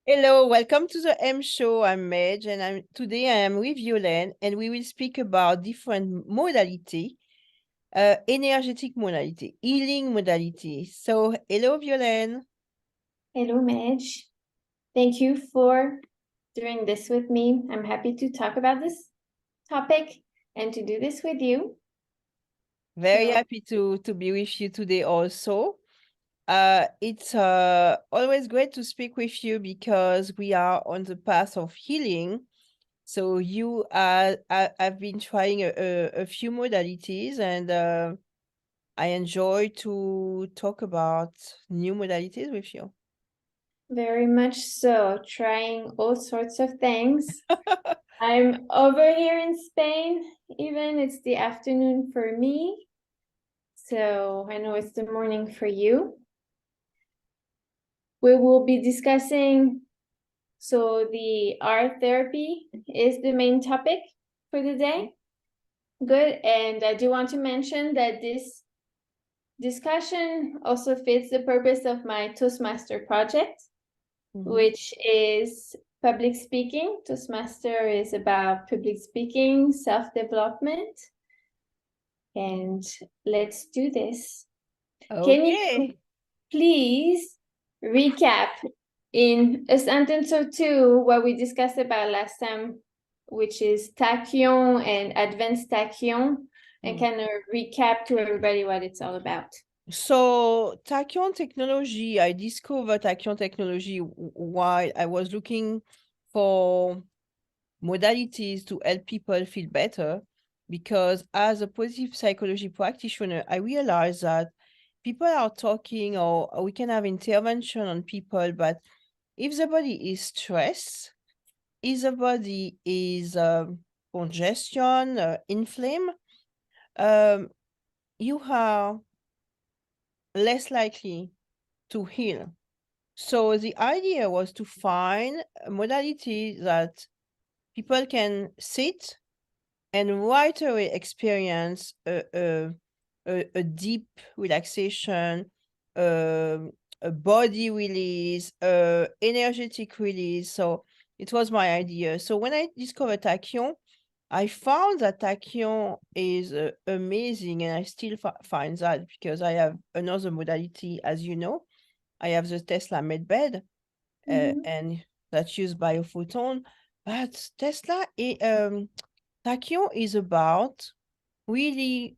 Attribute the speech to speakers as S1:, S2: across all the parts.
S1: Hello, welcome to the M Show. I'm Medge, and today I am with Violaine, and we will speak about different modality, energetic modality, healing modality. So, hello, Violaine.
S2: Hello, Medge. Thank you for doing this with me. I'm happy to talk about this topic and to do this with you.
S1: Very happy to be with you today also. It's always great to speak with you because we are on the path of healing. So you I've been trying a few modalities, and I enjoy to talk about new modalities with you.
S2: Very much so, trying all sorts of things. I'm over here in Spain, even it's the afternoon for me. So I know it's the morning for you. We will be discussing, so the art therapy is the main topic for the day. Good. And I do want to mention that this discussion also fits the purpose of my Toastmaster project, which is public speaking. Toastmaster is about public speaking, self-development. And let's do this. Can you please recap in a sentence or two what we discussed about last time, which is tachyon and advanced tachyon, and kind of recap to everybody what it's all about?
S1: So tachyon technology, I discovered tachyon technology while I was looking for modalities to help people feel better, because as a positive psychology practitioner, I realized that people are talking, or we can have intervention on people, but if the body is stressed, if the body is congestion, inflamed, you are less likely to heal. So the idea was to find a modality that people can sit and right away experience a deep relaxation, a body release, energetic release. So it was my idea. So when I discovered tachyon, I found that tachyon is amazing, and I still find that because I have another modality, as you know. I have the Tesla Medbed, and that's used biophoton. But tachyon is about really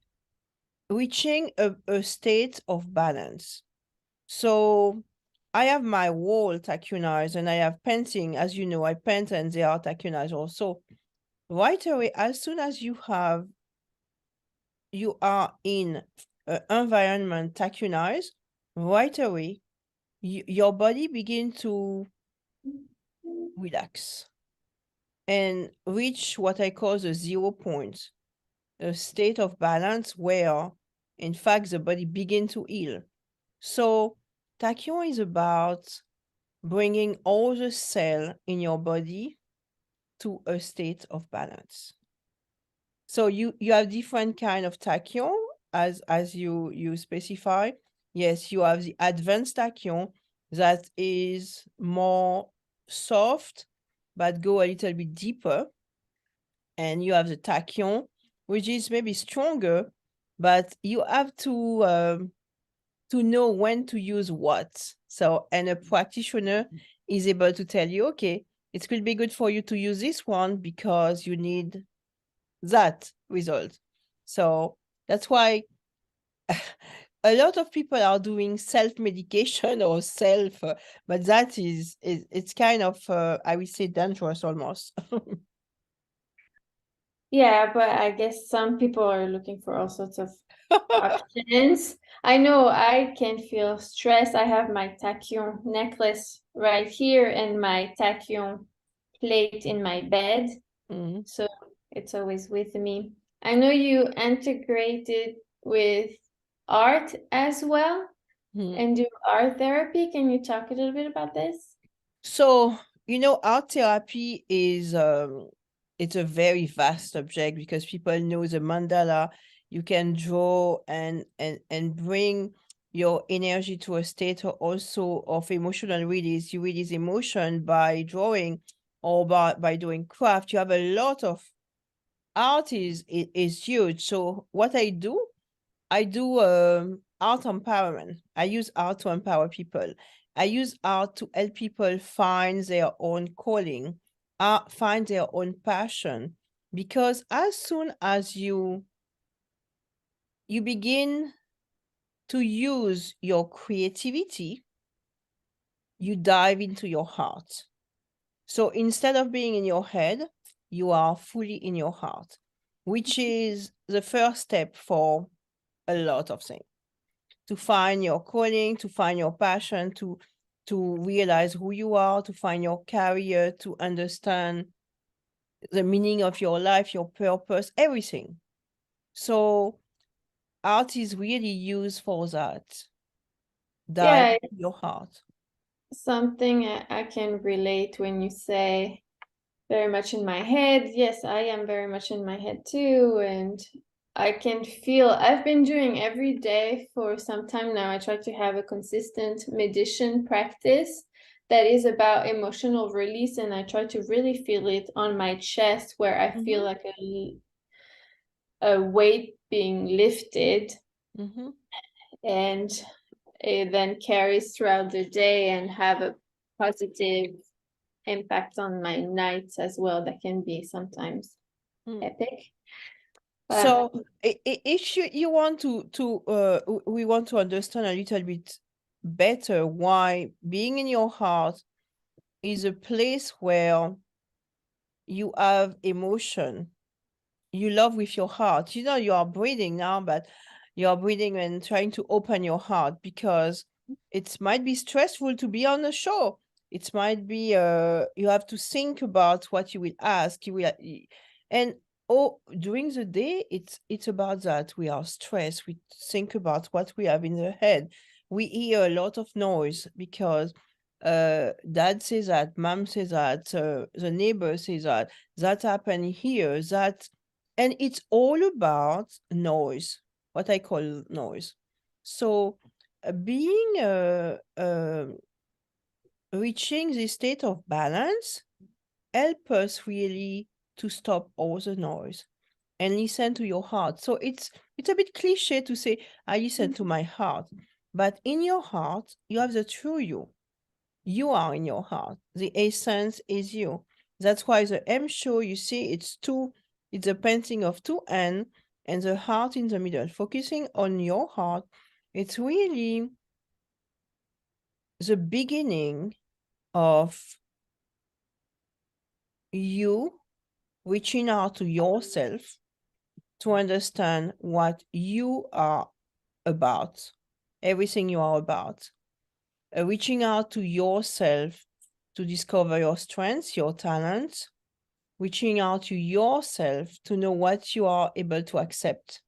S1: reaching a state of balance. So I have my wall tachyonized, and I have painting. As you know, I paint and they are tachyonized also. Right away, as soon as you are in an environment tachyonized, right away, your body begin to relax and reach what I call the 0 point, a state of balance where, in fact, the body begin to heal. So tachyon is about bringing all the cell in your body to a state of balance. So you have different kind of tachyon, as you specify. Yes, you have the advanced tachyon that is more soft but go a little bit deeper, and you have the tachyon, which is maybe stronger, but you have to know when to use what. So, and a practitioner is able to tell you, okay, it could be good for you to use this one because you need that result. So that's why a lot of people are doing self-medication or but that it's kind of, I would say, dangerous almost.
S2: Yeah, but I guess some people are looking for all sorts of options. I know I can feel stress. I have my tachyon necklace right here and my tachyon plate in my bed. So it's always with me. I know you integrated with art as well and do art therapy. Can you talk a little bit about this?
S1: So, art therapy is it's a very vast subject because people know the mandala. You can draw and bring your energy to a state also of emotional release. You release emotion by drawing or by doing craft. You have a lot of art is huge. So what I do art empowerment. I use art to empower people. I use art to help people find their own calling, find their own passion. Because as soon as you begin to use your creativity, you dive into your heart. So instead of being in your head, you are fully in your heart, which is the first step for a lot of things. To find your calling, to find your passion, to realize who you are, to find your career, to understand the meaning of your life, your purpose, everything. So art is really used for that. Dive
S2: Yeah,
S1: into your heart.
S2: something I can relate when you say very much in my head. Yes, I am very much in my head too. And I can feel I've been doing every day for some time now. I try to have a consistent meditation practice that is about emotional release. And I try to really feel it on my chest where I feel like a weight being lifted. And it then carries throughout the day and have a positive impact on my nights as well. That can be sometimes epic.
S1: So if you want we want to understand a little bit better why being in your heart is a place where you have emotion, you love with your heart. You know, you are breathing now, but you are breathing and trying to open your heart because it might be stressful to be on a show. It might be you have to think about what you will ask. And during the day, it's about that. We are stressed. We think about what we have in the head. We hear a lot of noise because dad says that, mom says that, the neighbor says that happened here, that, and it's all about noise, what I call noise. So being reaching this state of balance help us really to stop all the noise and listen to your heart. So it's a bit cliche to say I listen to my heart, but in your heart you have the true you. You are in your heart. The essence is you. That's why the M show, you see, it's a painting of two N and the heart in the middle. Focusing on your heart, it's really the beginning of you reaching out to yourself to understand what you are about, everything you are about. Reaching out to yourself to discover your strengths, your talents, reaching out to yourself to know what you are able to accept.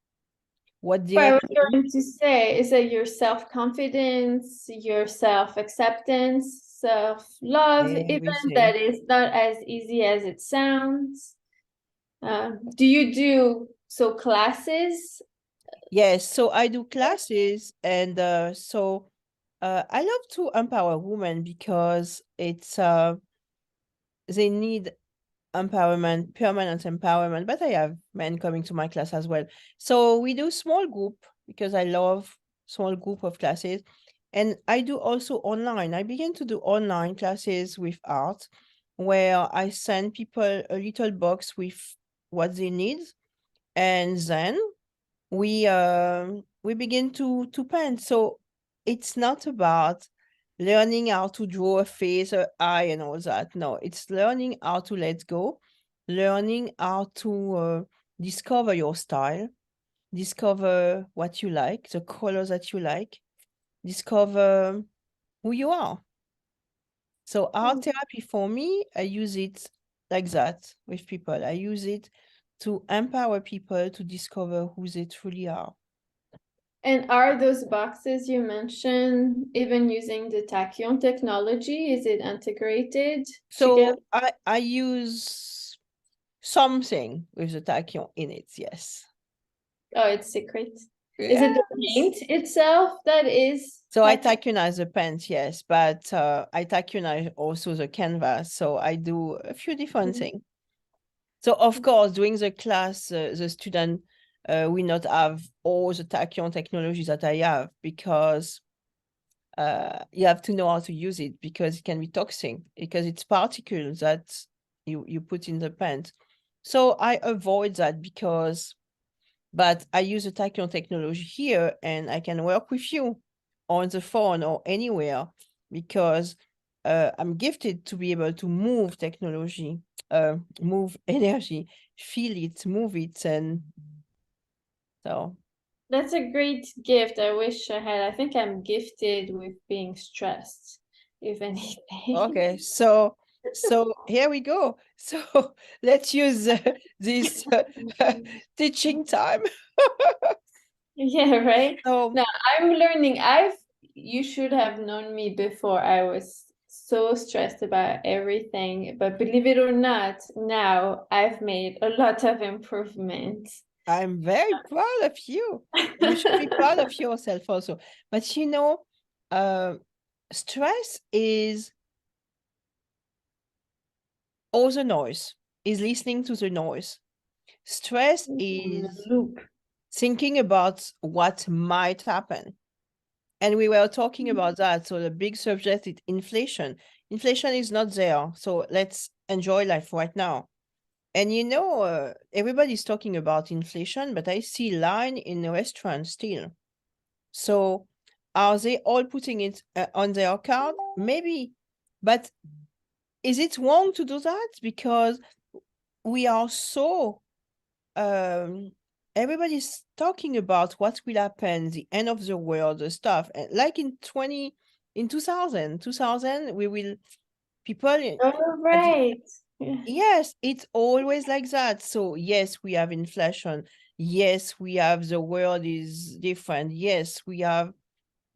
S1: What
S2: But I was
S1: direction?
S2: going to say is that your self-confidence, your self-acceptance, self-love, even that
S1: Everything.
S2: is not as easy as it sounds. Do you do so classes?
S1: Yes, so I do classes, and I love to empower women because they need empowerment, permanent empowerment, but I have men coming to my class as well. So we do small group because I love small group of classes. And I do also online. I begin to do online classes with art where I send people a little box with what they need. And then we begin to paint. So it's not about learning how to draw a face, or eye, and all that. No, it's learning how to let go, learning how to discover your style, discover what you like, the colors that you like, discover who you are. So art therapy for me, I use it like that with people. I use it to empower people to discover who they truly are.
S2: And are those boxes you mentioned even using the tachyon technology? Is it integrated together?
S1: So I use something with the tachyon in it, yes.
S2: Oh, it's secret. Is it the
S1: Yes.
S2: paint itself that is
S1: So I
S2: tacky?
S1: tackunize the paint, yes, but I tackunize also the canvas. So I do a few different
S2: Mhm.
S1: things. So of course, during the class, the student will not have all the tachyon technologies that I have because you have to know how to use it because it can be toxic because it's particles that you put in the paint. So I avoid that because, but I use the tachyon technology here and I can work with you on the phone or anywhere because I'm gifted to be able to move technology, move energy, feel it, move it, and so.
S2: That's a great gift. I wish I had. I think I'm gifted with being stressed, if anything.
S1: Okay, so here we go. So let's use this teaching time.
S2: Yeah, right.
S1: So
S2: Now I'm learning. You should have known me before. I was so stressed about everything, but believe it or not, now I've made a lot of improvements.
S1: I'm very proud of you. You should be proud of yourself also. But uh, stress is all the noise, is listening to the noise. Stress is
S2: Loop.
S1: thinking about what might happen. And we were talking
S2: Mm-hmm.
S1: about that. So the big subject is inflation. Inflation is not there. So let's enjoy life right now. And everybody's talking about inflation, but I see line in the restaurant still. So are they all putting it on their card? Maybe. But is it wrong to do that? Because we are so um everybody's talking about what will happen, the end of the world, the stuff. And like in 2000, we will people
S2: All
S1: at the
S2: right. Yeah.
S1: yes, it's always like that. So yes, we have inflation. Yes, we have the world is different. Yes, we have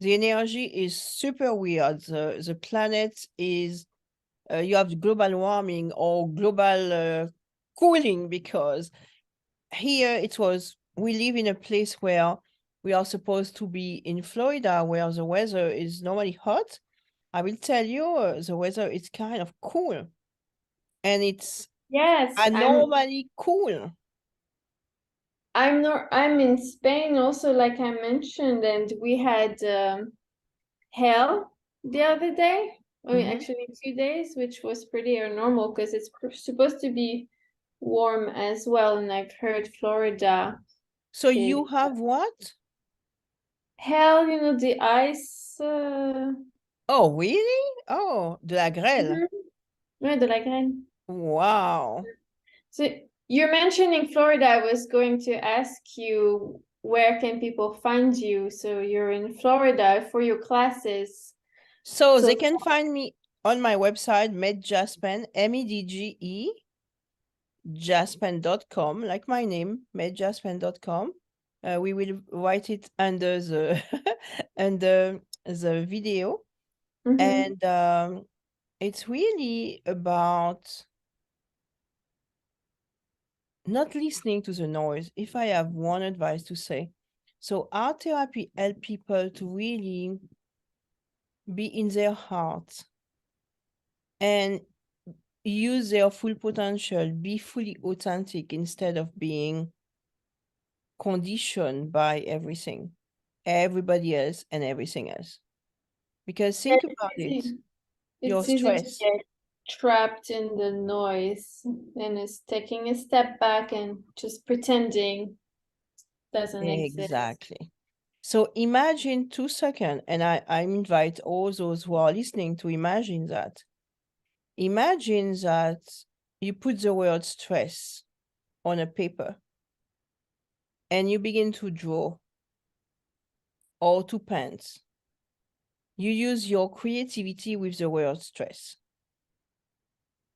S1: the energy is super weird. The planet is you have global warming or global cooling because here it was we live in a place where we are supposed to be in Florida where the weather is normally hot. I will tell you the weather is kind of cool and it's
S2: Yes,
S1: abnormally cool.
S2: I'm in Spain also, like I mentioned, and we had hail the other day. I mean,
S1: Mhm.
S2: actually 2 days, which was pretty normal because it's supposed to be warm as well. And I've heard Florida
S1: So
S2: is
S1: you have what?
S2: hail, the ice.
S1: Oh, really? Oh, de la grêle.
S2: Mhm. Ouais, de la graine.
S1: Wow.
S2: So you're mentioning Florida. I was going to ask you where can people find you? So you're in Florida for your classes.
S1: So
S2: So
S1: they can find me on my website, Medjaspen, Medge, jaspen.com, like my name, medjaspen.com. We will write it under the under the video.
S2: Mhm.
S1: And it's really about not listening to the noise. If I have one advice to say, so art therapy help people to really be in their heart and use their full potential, be fully authentic instead of being conditioned by everybody else and everything else. Because
S2: Yeah,
S1: think about it, your
S2: it's easy to
S1: stress.
S2: get trapped in the noise and it's taking a step back and just pretending doesn't exist.
S1: Exactly. So imagine 2 seconds, and I invite all those who are listening to imagine that. Imagine that you put the word stress on a paper and you begin to draw or to paint. You use your creativity with the word stress.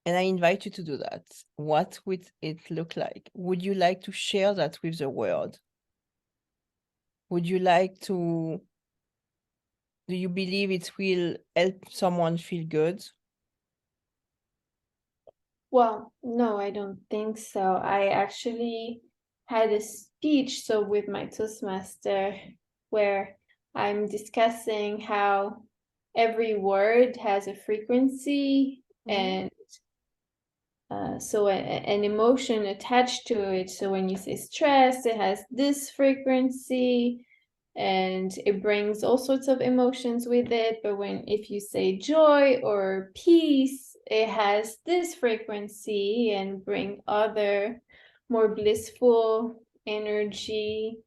S1: And I invite you to do that. What would it look like? Would you like to share that with the world? Would you like to, do you believe it will help someone feel good?
S2: Well, no, I don't think so. I actually had speech, so with my Toastmaster, where I'm discussing how every word has a frequency and so an emotion attached to it. So when you say stress, it has this frequency and it brings all sorts of emotions with it. But if you say joy or peace, it has this frequency and bring other more blissful energy.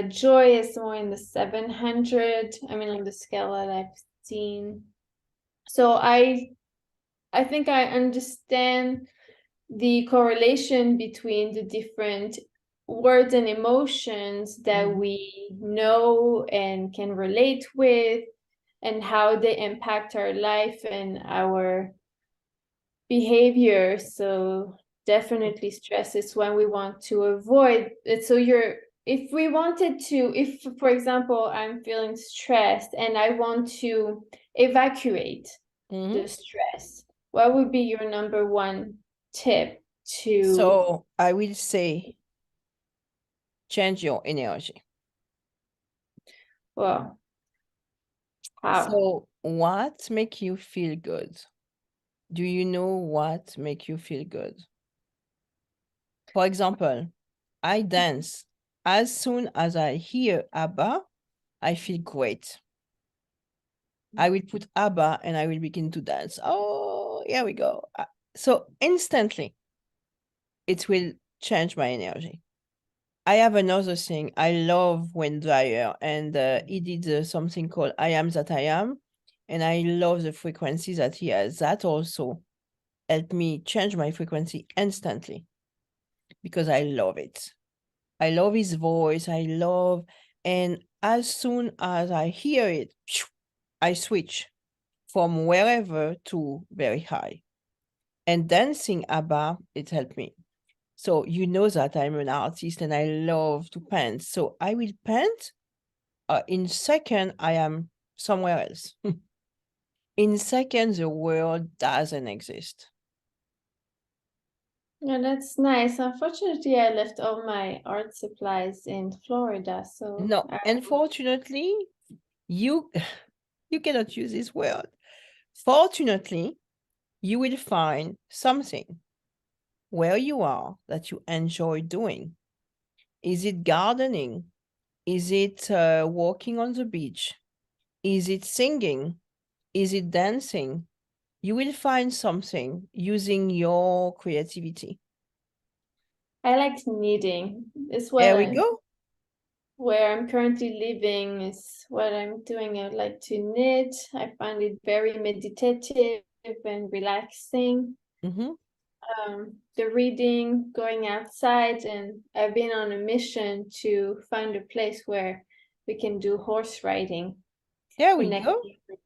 S2: Joy is more in the 700. I mean, on the scale that I've seen. So I think I understand the correlation between the different words and emotions that we know and can relate with, and how they impact our life and our behavior. So definitely stress is one we want to avoid it. So if we wanted to, if for example I'm feeling stressed and I want to evacuate the stress, what would be your number one tip to
S1: So I will say, change your energy.
S2: well, how?
S1: So what make you feel good? Do you know what make you feel good? For example, I dance. As soon as I hear ABBA, I feel great. I will put ABBA and I will begin to dance. Oh, here we go. So instantly, it will change my energy. I have another thing. I love Wayne Dyer, and he did something called I Am That I Am. And I love the frequency that he has. That also helped me change my frequency instantly because I love it. I love his voice. And as soon as I hear it, I switch from wherever to very high. And dancing ABBA, it helped me. So you know that I'm an artist and I love to paint. So I will paint. In second, I am somewhere else. In second, the world doesn't exist.
S2: Yeah, that's nice. Unfortunately, I left all my art supplies in Florida, so
S1: No, unfortunately, you you cannot use this word. Fortunately, you will find something where you are that you enjoy doing. Is it gardening? Is it walking on the beach? Is it singing? Is it dancing? You will find something using your creativity.
S2: I liked knitting. It's
S1: There we go.
S2: where I'm currently living is what I'm doing. I like to knit. I find it very meditative and relaxing. The reading, going outside, and I've been on a mission to find a place where we can do horse riding.
S1: There we
S2: Connecting
S1: go.
S2: with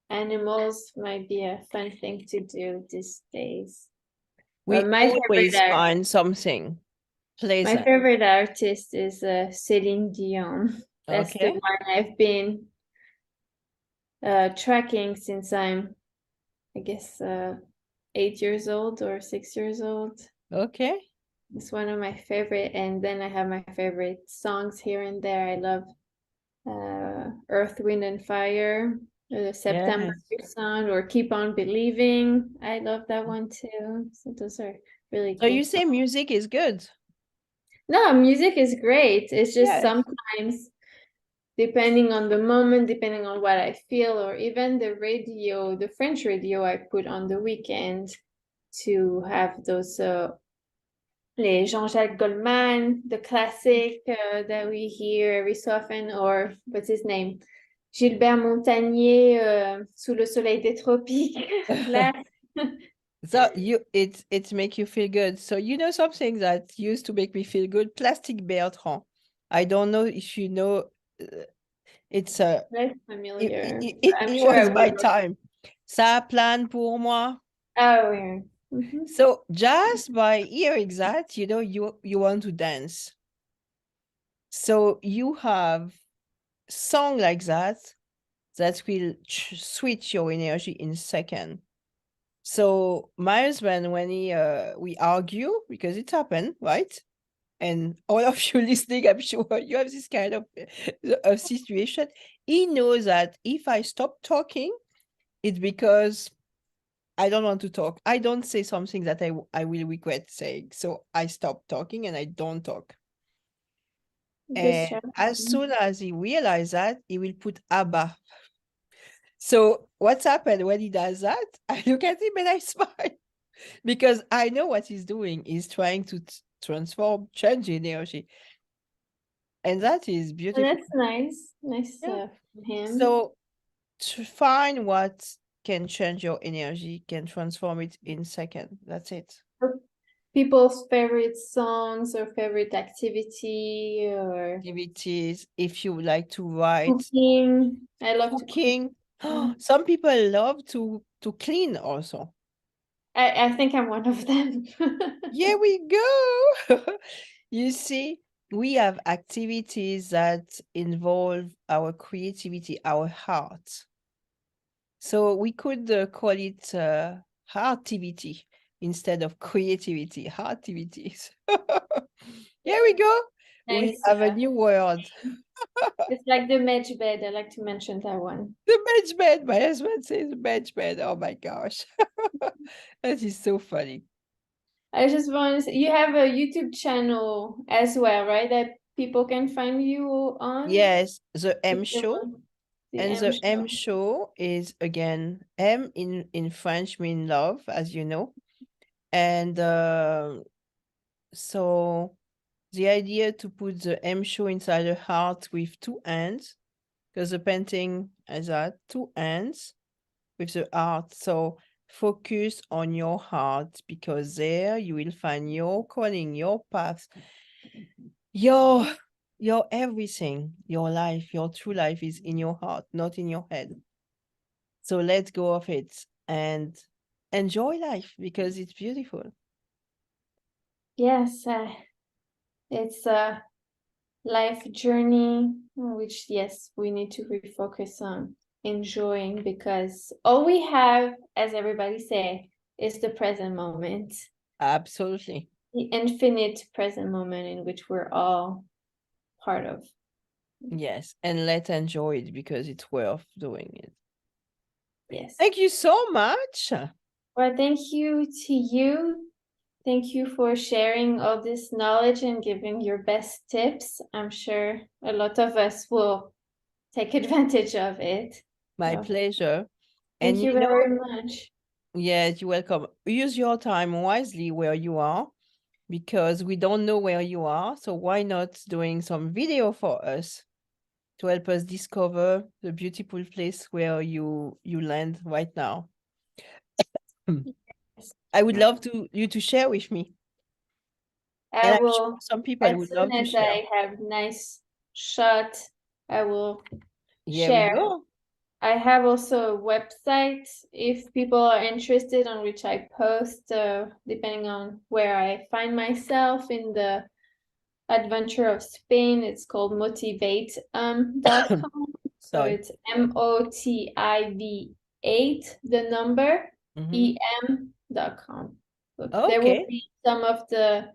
S2: animals might be a fun thing to do these days.
S1: We
S2: My
S1: always find something pleasant.
S2: favorite artist is Celine Dion. That's the
S1: Okay.
S2: one I've been tracking since I'm, I guess, 8 years old or 6 years old.
S1: Okay.
S2: It's one of my favorite, and then I have my favorite songs here and there. I love Earth, Wind and Fire, September
S1: Yes.
S2: Sound, or Keep on Believing. I love that one too. So those are really
S1: So
S2: cool
S1: you say
S2: songs.
S1: music is good.
S2: No, music is great. It's just
S1: Yes.
S2: sometimes, depending on the moment, depending on what I feel, or even the radio, the French radio I put on the weekend to have those les Jean-Jacques Goldman, the classic that we hear every so often, or what's his name? Gilbert Montagnier, Sous le soleil des tropiques.
S1: So it make you feel good. So you know something that used to make me feel good? Plastic Bertrand. I don't know if you know. It's a.
S2: Very familiar. I'm
S1: It
S2: sure I
S1: was my
S2: would.
S1: time. Ça plane pour moi.
S2: Oh, yeah.
S1: So just by hearing that, you know, you want to dance. So you have song like that will switch your energy in a second. So my husband, when we argue, because it happened, right? and all of you listening, I'm sure you have this kind of situation. He knows that if I stop talking, it's because I don't want to talk. I don't say something that I will regret saying. So I stop talking and I don't talk.
S2: Good
S1: And as
S2: strategy.
S1: soon as he realizes that, he will put Abba. So what's happened when he does that? I look at him and I smile because I know what he's doing. He's trying to transform, change energy. And that is
S2: Oh,
S1: beautiful.
S2: that's nice. Nice
S1: Yeah.
S2: from him.
S1: So to find what can change your energy, can transform it in second. That's it.
S2: People's favorite songs or favorite activity or
S1: Activities, if you like to write,
S2: cooking. I love to cook.
S1: cooking. Some people love to clean also.
S2: I think I'm one of them.
S1: Here we go. You see, we have activities that involve our creativity, our heart. So we could call it heartivity instead of creativity, heartivities. Here we go. We
S2: Nice.
S1: have a new word.
S2: It's like the Medge bed. I like to mention that one.
S1: The Medge bed. My husband says Medge bed. Oh my gosh. That is so funny.
S2: I just want to say, you have a YouTube channel as well, right? That people can find you on?
S1: Yes, the M
S2: If they
S1: show.
S2: want the
S1: And
S2: M
S1: the
S2: show.
S1: M show is again M in French mean love, as you know. And so the idea to put the M show inside a heart with two hands, because the painting has that two hands with the heart. So focus on your heart because there you will find your calling, your path, your your everything, your life, your true life is in your heart, not in your head. So let go of it and enjoy life because it's beautiful.
S2: Yes, it's a life journey, which, yes, we need to refocus on enjoying because all we have, as everybody say, is the present moment,
S1: Absolutely.
S2: the infinite present moment in which we're all part of.
S1: Yes. And let's enjoy it because it's worth doing it.
S2: Yes.
S1: Thank you so much.
S2: Well, thank you to you. Thank you for sharing all this knowledge and giving your best tips. I'm sure a lot of us will take advantage of it.
S1: My
S2: So,
S1: pleasure.
S2: thank
S1: And
S2: you
S1: you know,
S2: very much.
S1: yes, you're welcome. Use your time wisely where you are because we don't know where you are. So why not doing some video for us to help us discover the beautiful place where you land right now? I would love you to share with me.
S2: I
S1: And I'm sure
S2: will,
S1: some people
S2: as
S1: would
S2: soon
S1: love to
S2: as
S1: share.
S2: I have nice shot, I will
S1: Here we
S2: share.
S1: go.
S2: I have also a website if people are interested on which I post, depending on where I find myself in the adventure of Spain. It's called motivate.com. So
S1: Sorry.
S2: it's MOTIV8, the number,
S1: Mhm.
S2: EM.com. So there will
S1: Okay.
S2: be some of the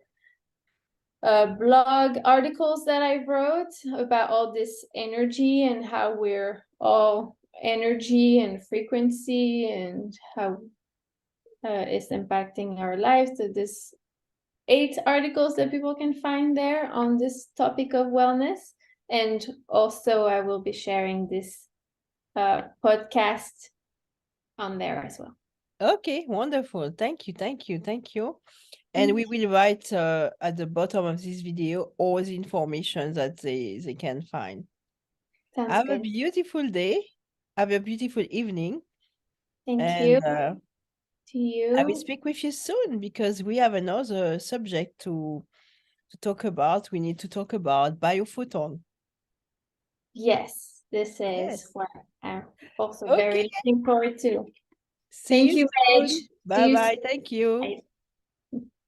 S2: blog articles that I wrote about all this energy and how we're all energy and frequency and how it's impacting our lives. So this 8 articles that people can find there on this topic of wellness. And also I will be sharing this podcast on there as well.
S1: Okay, wonderful. Thank you, thank you, thank you. And we will write at the bottom of this video all the information that they can find.
S2: Sounds
S1: Have a
S2: good.
S1: beautiful day. Have a beautiful evening.
S2: Thank
S1: And
S2: you to
S1: I will
S2: you.
S1: speak with you soon because we have another subject to talk about. We need to talk about biophoton.
S2: Yes, this is
S1: Yes.
S2: what I'm also
S1: Okay.
S2: very looking forward to.
S1: See
S2: Thank
S1: you
S2: you, Medge.
S1: soon.
S2: See you
S1: Bye-bye.
S2: soon.
S1: Thank you.
S2: Bye.